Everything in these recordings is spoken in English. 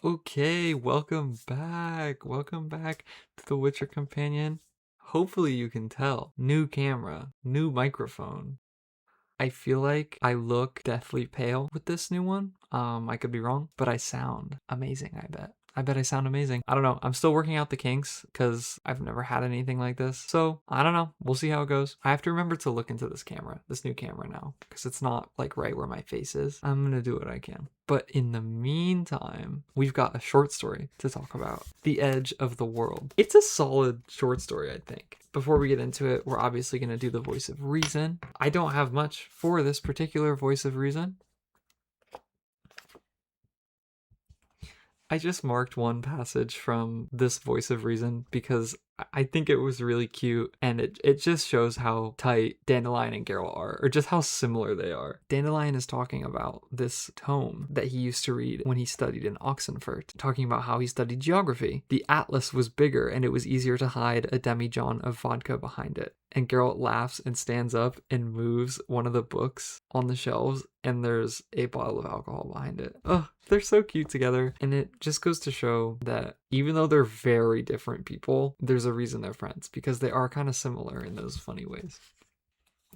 Okay, welcome back. Welcome back to the Witcher Companion. Hopefully you can tell. New camera, new microphone. I feel like I look deathly pale with this new one. I could be wrong, but I sound amazing, I bet. I bet I sound amazing. I don't know. I'm still working out the kinks because I've never had anything like this. So I don't know. We'll see how it goes. I have to remember to look into this new camera now, because it's not like right where my face is. I'm going to do what I can. But in the meantime, we've got a short story to talk about. The Edge of the World. It's a solid short story, I think. Before we get into it, we're obviously going to do the voice of reason. I don't have much for this particular voice of reason. I just marked one passage from this voice of reason because I think it was really cute, and it just shows how tight Dandelion and Geralt are, or just how similar they are. Dandelion is talking about this tome that he used to read when he studied in Oxenfurt, talking about how he studied geography. The atlas was bigger and it was easier to hide a demijohn of vodka behind it. And Geralt laughs and stands up and moves one of the books on the shelves, and there's a bottle of alcohol behind it. Oh, they're so cute together. And it just goes to show that even though they're very different people, there's a reason they're friends, because they are kind of similar in those funny ways.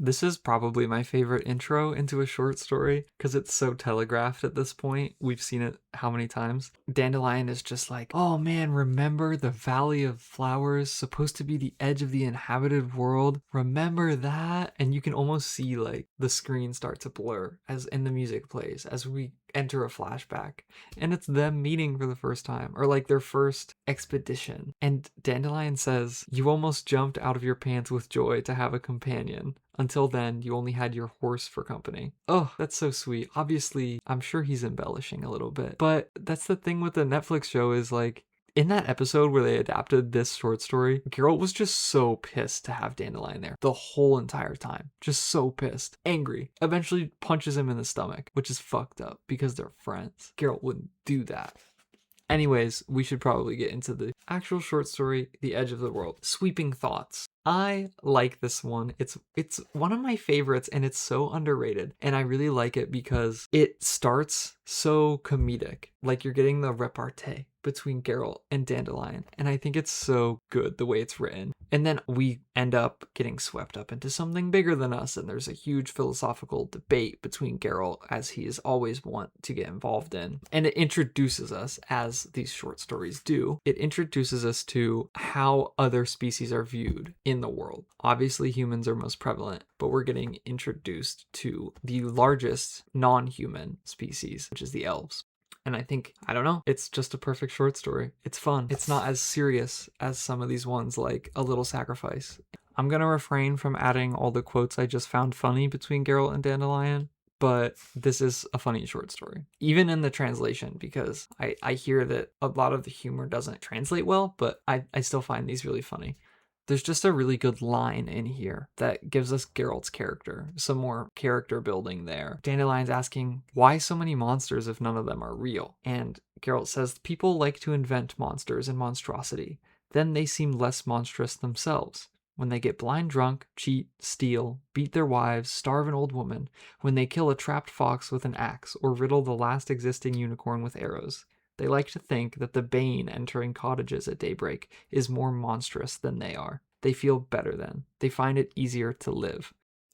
This is probably my favorite intro into a short story because it's so telegraphed at this point. We've seen it how many times? Dandelion is just like, oh man, remember the Valley of Flowers, supposed to be the edge of the inhabited world? Remember that? And you can almost see like the screen start to blur as in the music plays as we enter a flashback, and it's them meeting for the first time, or like their first expedition. And Dandelion says, you almost jumped out of your pants with joy to have a companion. Until then, you only had your horse for company. Oh, that's so sweet. Obviously, I'm sure he's embellishing a little bit, but that's the thing with the Netflix show is like, in that episode where they adapted this short story, Geralt was just so pissed to have Dandelion there the whole entire time. Just so pissed. Angry. Eventually punches him in the stomach, which is fucked up because they're friends. Geralt wouldn't do that. Anyways, we should probably get into the actual short story, The Edge of the World. Sweeping thoughts. I like this one. It's one of my favorites, and it's so underrated. And I really like it because it starts so comedic. Like you're getting the repartee between Geralt and Dandelion. And I think it's so good the way it's written. And then we end up getting swept up into something bigger than us, and there's a huge philosophical debate between Geralt, as he is always want to get involved in. And it introduces us, as these short stories do, it introduces us to how other species are viewed in the world. Obviously, humans are most prevalent, but we're getting introduced to the largest non-human species, which is the elves. And I think, I don't know, it's just a perfect short story. It's fun. It's not as serious as some of these ones like A Little Sacrifice. I'm going to refrain from adding all the quotes I just found funny between Geralt and Dandelion, but this is a funny short story. Even in the translation, because I hear that a lot of the humor doesn't translate well, but I still find these really funny. There's just a really good line in here that gives us Geralt's character, some more character building there. Dandelion's asking, why so many monsters if none of them are real? And Geralt says, people like to invent monsters and monstrosity. Then they seem less monstrous themselves. When they get blind drunk, cheat, steal, beat their wives, starve an old woman, when they kill a trapped fox with an axe, or riddle the last existing unicorn with arrows. They like to think that the bane entering cottages at daybreak is more monstrous than they are. They feel better then. They find it easier to live.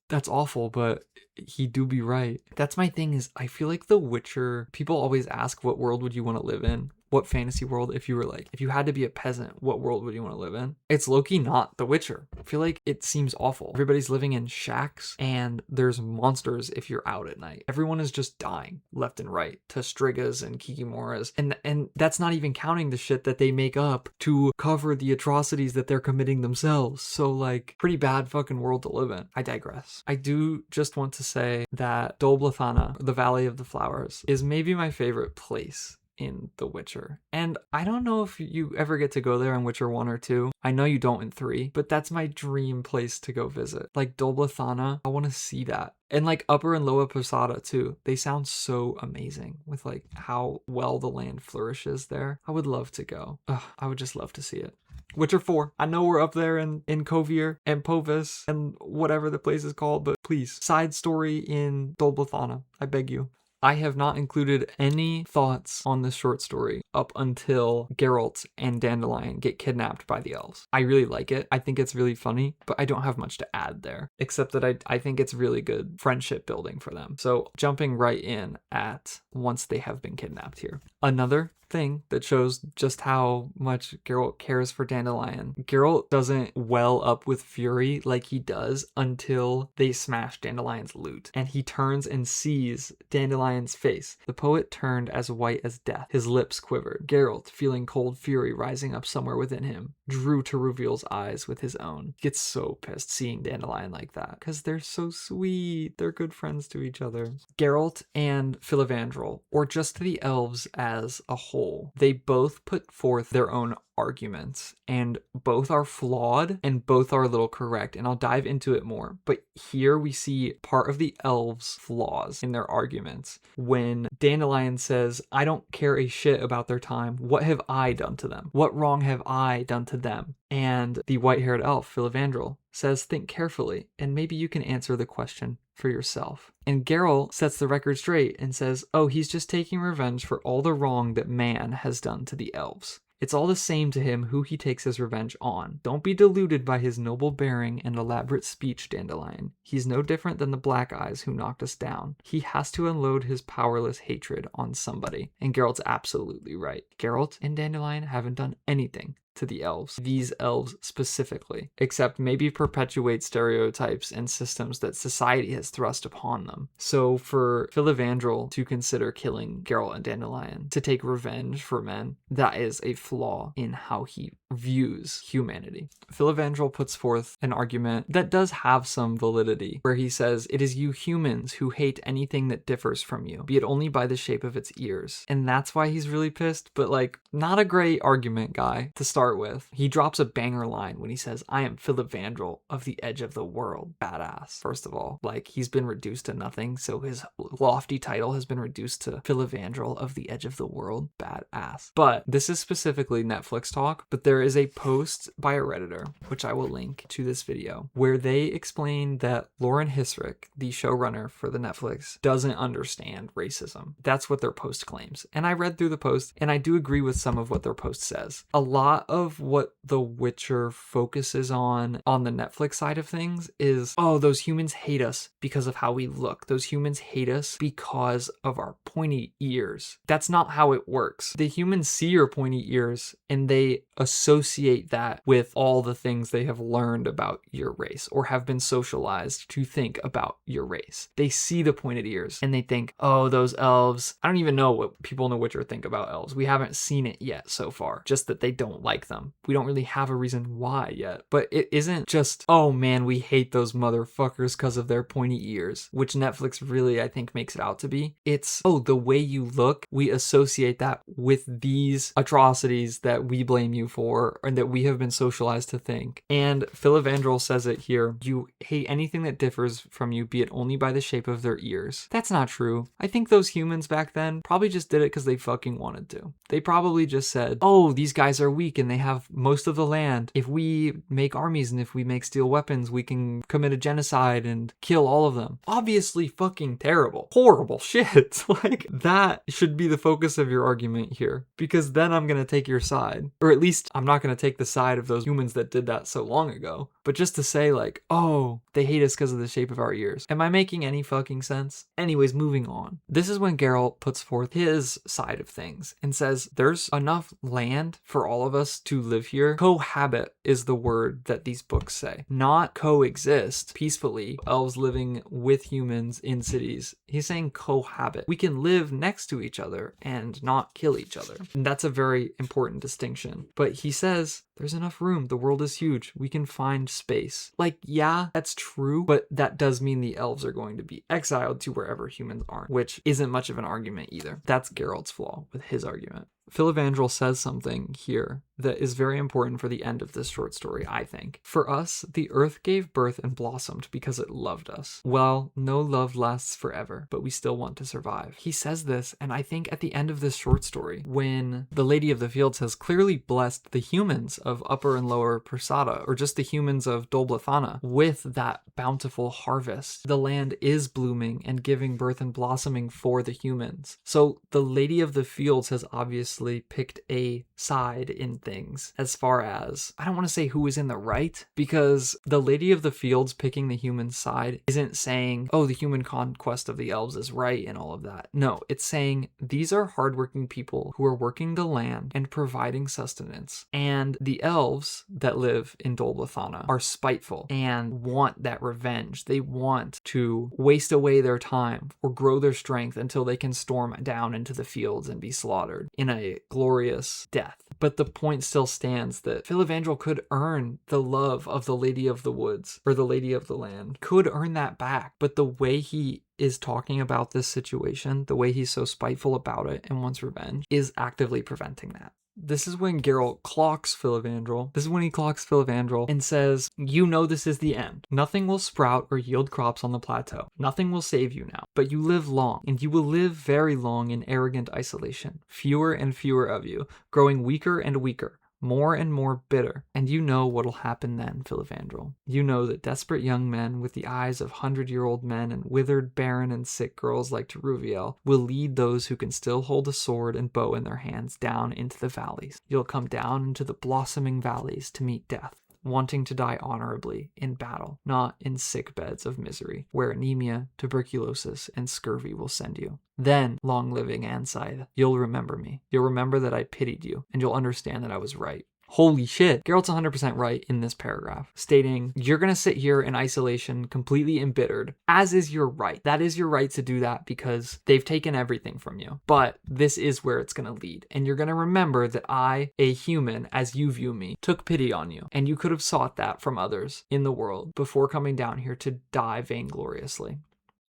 That's awful, but he do be right. That's my thing, is I feel like The Witcher, people always ask, what world would you want to live in? What fantasy world, if you had to be a peasant, what world would you want to live in? It's low-key not The Witcher. I feel like it seems awful. Everybody's living in shacks, and there's monsters if you're out at night. Everyone is just dying left and right to Strigas and Kikimoras, and that's not even counting the shit that they make up to cover the atrocities that they're committing themselves. So like, pretty bad fucking world to live in. I digress. I do just want to say that Dol Blathanna, the Valley of the Flowers, is maybe my favorite place in The Witcher. And I don't know if you ever get to go there in Witcher 1 or 2. I know you don't in 3, but that's my dream place to go visit. Like Dol Blathanna, I want to see that. And like Upper and Lower Posada too. They sound so amazing with like how well the land flourishes there. I would love to go. Ugh, I would just love to see it. Witcher 4. I know we're up there in Kovir and Povis and whatever the place is called, but please, side story in Dol Blathanna. I beg you. I have not included any thoughts on this short story up until Geralt and Dandelion get kidnapped by the elves. I really like it. I think it's really funny, but I don't have much to add there, except that I think it's really good friendship building for them. So jumping right in at once they have been kidnapped here. Another thing that shows just how much Geralt cares for Dandelion. Geralt doesn't well up with fury like he does until they smash Dandelion's loot, and he turns and sees Dandelion's face. The poet turned as white as death. His lips quivered. Geralt, feeling cold fury rising up somewhere within him, drew to Ruviel's eyes with his own. He gets so pissed seeing Dandelion like that because they're so sweet. They're good friends to each other. Geralt and Filavandrel, or just the elves as a whole, they both put forth their own arguments, and both are flawed and both are a little correct, and I'll dive into it more. But here we see part of the elves' flaws in their arguments. When Dandelion says, I don't care a shit about their time. What have I done to them? What wrong have I done to them? And the white-haired elf, Filavandrel, says, think carefully, and maybe you can answer the question for yourself. And Geralt sets the record straight and says, oh, he's just taking revenge for all the wrong that man has done to the elves. It's all the same to him who he takes his revenge on. Don't be deluded by his noble bearing and elaborate speech, Dandelion. He's no different than the Black Eyes who knocked us down. He has to unload his powerless hatred on somebody. And Geralt's absolutely right. Geralt and Dandelion haven't done anything to the elves, these elves specifically, except maybe perpetuate stereotypes and systems that society has thrust upon them. So for Filavandrel to consider killing Geralt and Dandelion to take revenge for men, that is a flaw in how he views humanity. Filavandrel puts forth an argument that does have some validity, where he says, it is you humans who hate anything that differs from you, be it only by the shape of its ears. And that's why he's really pissed, but like, not a great argument, guy, to start with. He drops a banger line when he says, I am Filavandrel of the edge of the world. Badass. First of all, like, he's been reduced to nothing, so his lofty title has been reduced to Filavandrel of the edge of the world. Badass. But this is specifically Netflix talk, but there is a post by a Redditor, which I will link to this video, where they explain that Lauren Hissrich, the showrunner for the Netflix, doesn't understand racism. That's what their post claims. And I read through the post, and I do agree with some of what their post says. A lot of what The Witcher focuses on the Netflix side of things is, oh, those humans hate us because of how we look. Those humans hate us because of our pointy ears. That's not how it works. The humans see your pointy ears and they associate that with all the things they have learned about your race or have been socialized to think about your race. They see the pointed ears and they think, oh, those elves. I don't even know what people in The Witcher think about elves. We haven't seen it yet so far, just that they don't like them. We don't really have a reason why yet. But it isn't just, oh man, we hate those motherfuckers because of their pointy ears, which Netflix really, I think, makes it out to be. It's, oh, the way you look, we associate that with these atrocities that we blame you for and that we have been socialized to think. And Filavandrel says it here, you hate anything that differs from you, be it only by the shape of their ears. That's not true. I think those humans back then probably just did it because they fucking wanted to. They probably just said, oh, these guys are weak and they have most of the land. If we make armies and if we make steel weapons, we can commit a genocide and kill all of them. Obviously fucking terrible. Horrible shit. Like, that should be the focus of your argument here, because then I'm going to take your side. Or at least I'm not going to take the side of those humans that did that so long ago. But just to say like, oh, they hate us because of the shape of our ears. Am I making any fucking sense? Anyways, moving on. This is when Geralt puts forth his side of things and says, there's enough land for all of us to live here. Cohabit is the word that these books say. Not coexist peacefully, elves living with humans in cities. He's saying cohabit. We can live next to each other and not kill each other. And that's a very important distinction. But he says, there's enough room. The world is huge. We can find space. Like, yeah, that's true, but that does mean the elves are going to be exiled to wherever humans aren't, which isn't much of an argument either. That's Geralt's flaw with his argument. Filavandrel says something here that is very important for the end of this short story, I think. For us, the earth gave birth and blossomed because it loved us. Well, no love lasts forever, but we still want to survive. He says this, and I think at the end of this short story, when the Lady of the Fields has clearly blessed the humans of Upper and Lower Persada, or just the humans of Dol Blithana, with that bountiful harvest, the land is blooming and giving birth and blossoming for the humans. So the Lady of the Fields has obviously picked a side in things as far as, I don't want to say who is in the right, because the Lady of the Fields picking the human side isn't saying, oh, the human conquest of the elves is right and all of that. No, it's saying these are hardworking people who are working the land and providing sustenance. And the elves that live in Dol Blithana are spiteful and want that revenge. They want to waste away their time or grow their strength until they can storm down into the fields and be slaughtered in a glorious death. But the point still stands that Filavandrel could earn the love of the Lady of the Woods, or the Lady of the Land, could earn that back. But the way he is talking about this situation, the way he's so spiteful about it and wants revenge, is actively preventing that. This is when Geralt clocks Filavandrel. This is when he clocks Filavandrel and says, you know this is the end. Nothing will sprout or yield crops on the plateau. Nothing will save you now. But you live long, and you will live very long in arrogant isolation. Fewer and fewer of you, growing weaker and weaker. More and more bitter. And you know what'll happen then, Filavandrel. You know that desperate young men with the eyes of 100-year-old men and withered, barren, and sick girls like Teruviel will lead those who can still hold a sword and bow in their hands down into the valleys. You'll come down into the blossoming valleys to meet death, wanting to die honorably in battle, not in sick beds of misery, where anemia, tuberculosis, and scurvy will send you. Then, long-living Anside, you'll remember me. You'll remember that I pitied you, and you'll understand that I was right. Holy shit, Geralt's 100% right in this paragraph, stating, you're going to sit here in isolation, completely embittered, as is your right. That is your right to do that because they've taken everything from you. But this is where it's going to lead. And you're going to remember that I, a human, as you view me, took pity on you. And you could have sought that from others in the world before coming down here to die vaingloriously.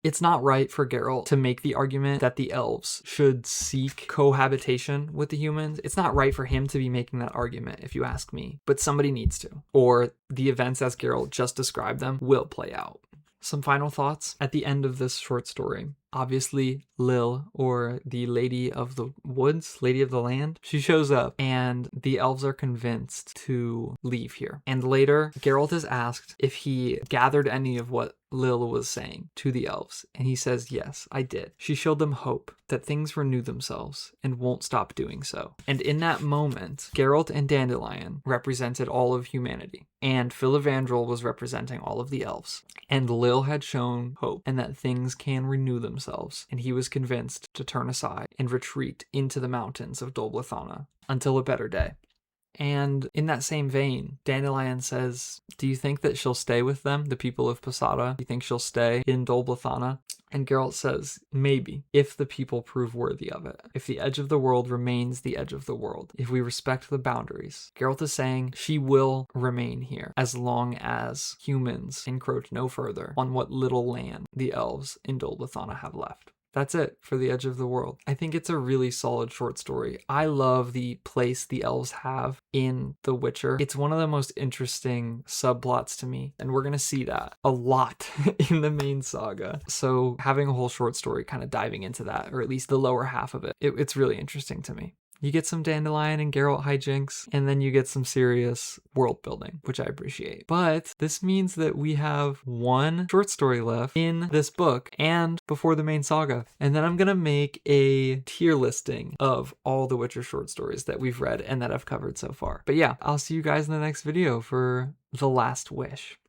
It's not right for Geralt to make the argument that the elves should seek cohabitation with the humans. It's not right for him to be making that argument, if you ask me. But somebody needs to. Or the events as Geralt just described them will play out. Some final thoughts at the end of this short story. Obviously, Lil, or the Lady of the Woods, Lady of the Land, she shows up and the elves are convinced to leave here. And later, Geralt is asked if he gathered any of what Lil was saying to the elves, and he says, yes, I did. She showed them hope that things renew themselves and won't stop doing so. And in that moment, Geralt and Dandelion represented all of humanity, and Filavandrel was representing all of the elves. And Lil had shown hope and that things can renew themselves, and he was convinced to turn aside and retreat into the mountains of Dol Blithana until a better day. And in that same vein, Dandelion says, do you think that she'll stay with them, the people of Posada? Do you think she'll stay in Dol Blithana? And Geralt says, maybe, if the people prove worthy of it. If the edge of the world remains the edge of the world. If we respect the boundaries. Geralt is saying she will remain here as long as humans encroach no further on what little land the elves in Dol Blithana have left. That's it for The Edge of the World. I think it's a really solid short story. I love the place the elves have in The Witcher. It's one of the most interesting subplots to me, and we're going to see that a lot in the main saga. So having a whole short story kind of diving into that, or at least the lower half of it, it's really interesting to me. You get some Dandelion and Geralt hijinks, and then you get some serious world building, which I appreciate. But this means that we have one short story left in this book and before the main saga. And then I'm going to make a tier listing of all the Witcher short stories that we've read and that I've covered so far. But yeah, I'll see you guys in the next video for The Last Wish.